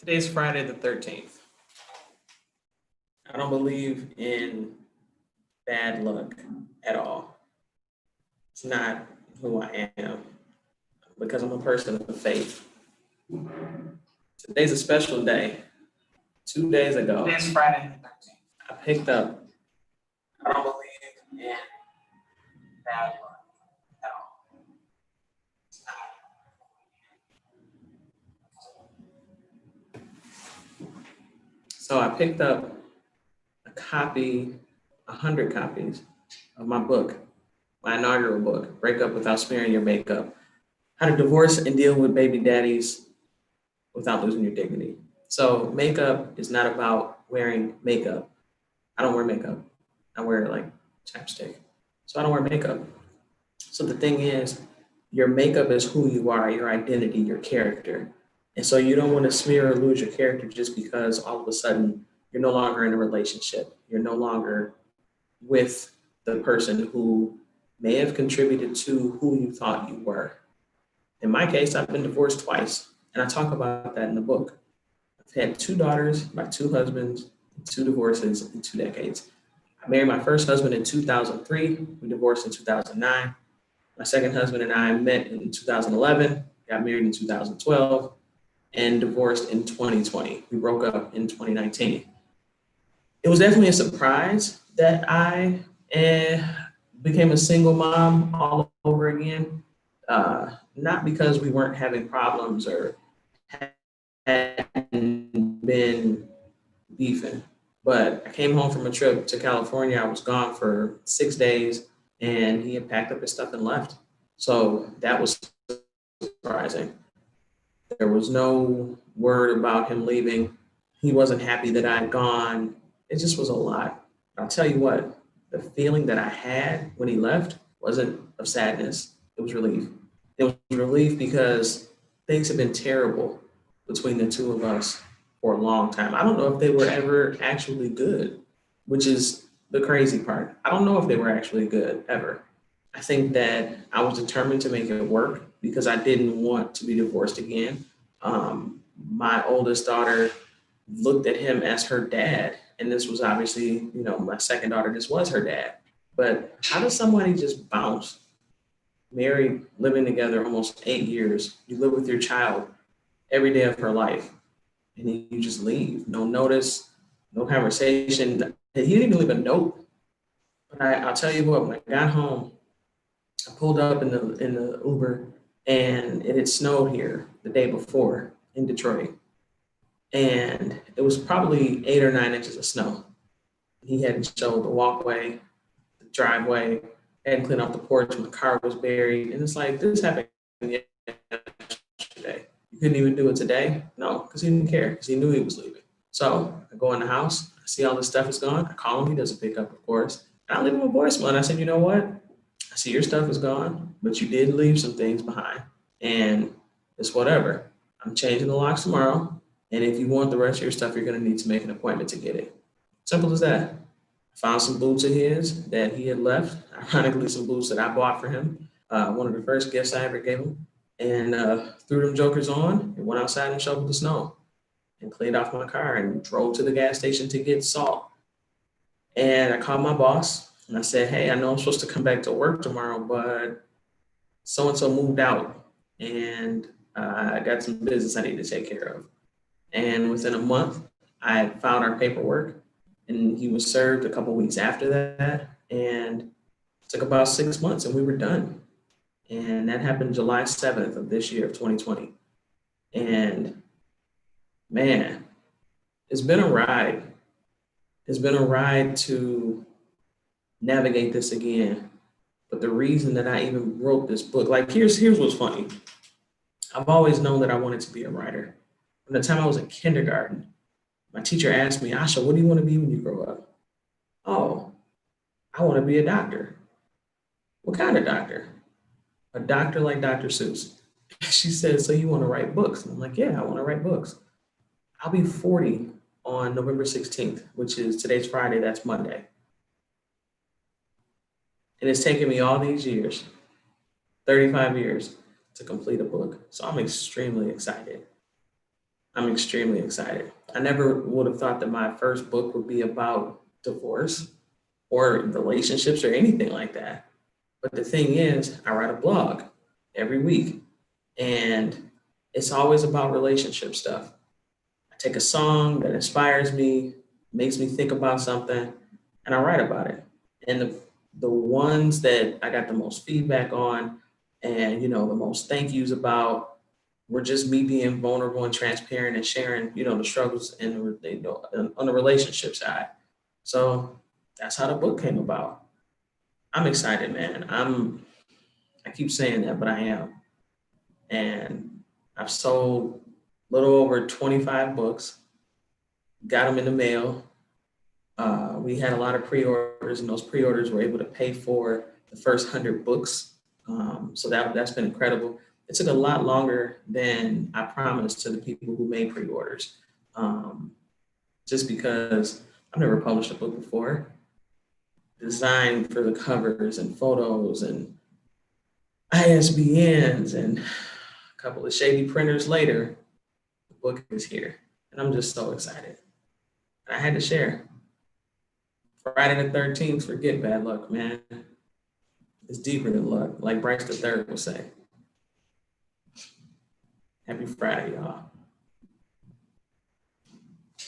Today's Friday the 13th. I don't believe in bad luck at all. It's not who I am because I'm a person of faith. Today's a special day. 2 days ago, Today's Friday the 13th. I picked up, I don't believe in bad luck at all. It's not. So I picked up a copy, 100 copies of my book, my inaugural book, Break Up Without Smearing Your Makeup: How to Divorce and Deal with Baby Daddies Without Losing Your Dignity. So makeup is not about wearing makeup. I don't wear makeup. I wear like chapstick. So I don't wear makeup. So the thing is, your makeup is who you are, your identity, your character. And so you don't want to smear or lose your character just because all of a sudden you're no longer in a relationship. You're no longer with the person who may have contributed to who you thought you were. In my case, I've been divorced twice, and I talk about that in the book. I've had 2 daughters by 2 husbands, 2 divorces in 2 decades. I married my first husband in 2003. We divorced in 2009. My second husband and I met in 2011, got married in 2012, and divorced in 2020. We broke up in 2019. It was definitely a surprise that I became a single mom all over again. Not because we weren't having problems or hadn't been beefing, but I came home from a trip to California. I was gone for 6 days, and he had packed up his stuff and left. So that was surprising. There was no word about him leaving. He wasn't happy that I'd gone. It just was a lot. I'll tell you what, the feeling that I had when he left wasn't of sadness. It was relief. It was relief because things have been terrible between the two of us for a long time. I don't know if they were ever actually good, which is the crazy part. I don't know if they were actually good ever. I think that I was determined to make it work because I didn't want to be divorced again. My oldest daughter looked at him as her dad, and this was obviously, my second daughter, this was her dad. But how does somebody just bounce, married, living together almost 8 years, you live with your child every day of her life, and then you just leave, no notice, no conversation. He didn't even leave a note. But I'll tell you what, when I got home, I pulled up in the Uber, and it had snowed here the day before in Detroit. And it was probably 8 or 9 inches of snow. He hadn't shoveled the walkway, the driveway, hadn't cleaned off the porch, my car was buried. And it's like, this happened yesterday. You couldn't even do it today? No, because he didn't care, because he knew he was leaving. So I go in the house, I see all this stuff is gone. I call him, he doesn't pick up, of course. And I leave him a voicemail, and I said, you know what? I see your stuff is gone, but you did leave some things behind. And it's whatever. I'm changing the locks tomorrow. And if you want the rest of your stuff, you're going to need to make an appointment to get it. Simple as that. I found some boots of his that he had left. Ironically, some boots that I bought for him. One of the first gifts I ever gave him. And threw them jokers on and went outside and shoveled the snow and cleaned off my car and drove to the gas station to get salt. And I called my boss and I said, hey, I know I'm supposed to come back to work tomorrow, but so-and-so moved out and I got some business I need to take care of. And within a month, I had filed our paperwork, and he was served a couple weeks after that. And it took about 6 months, and we were done. And that happened July 7th of this year of 2020. And man, it's been a ride. It's been a ride to navigate this again. But the reason that I even wrote this book, like here's what's funny. I've always known that I wanted to be a writer. From the time I was in kindergarten, my teacher asked me, Achsha, what do you want to be when you grow up? Oh, I want to be a doctor. What kind of doctor? A doctor like Dr. Seuss. She said, so you want to write books? And I'm like, yeah, I want to write books. I'll be 40 on November 16th, which is today's Friday, that's Monday. And it's taken me all these years, 35 years, to complete a book. So I'm extremely excited. I'm extremely excited. I never would have thought that my first book would be about divorce or relationships or anything like that. But the thing is, I write a blog every week, and it's always about relationship stuff. I take a song that inspires me, makes me think about something, and I write about it. And the ones that I got the most feedback on and the most thank yous about were just me being vulnerable and transparent and sharing, the struggles and on the relationship side. So that's how the book came about. I'm excited, man. I keep saying that, but I am. And I've sold a little over 25 books, got them in the mail. We had a lot of pre-orders, and those pre-orders were able to pay for the first 100 books. So that's been incredible. It took a lot longer than I promised to the people who made pre-orders, um, just because I've never published a book before. Design for the covers and photos and ISBNs and a couple of shady printers later, the book is here. And I'm just so excited. And I had to share. Friday the 13th, forget bad luck, man. It's deeper than luck, like Bryce the Third would say. Happy Friday, y'all.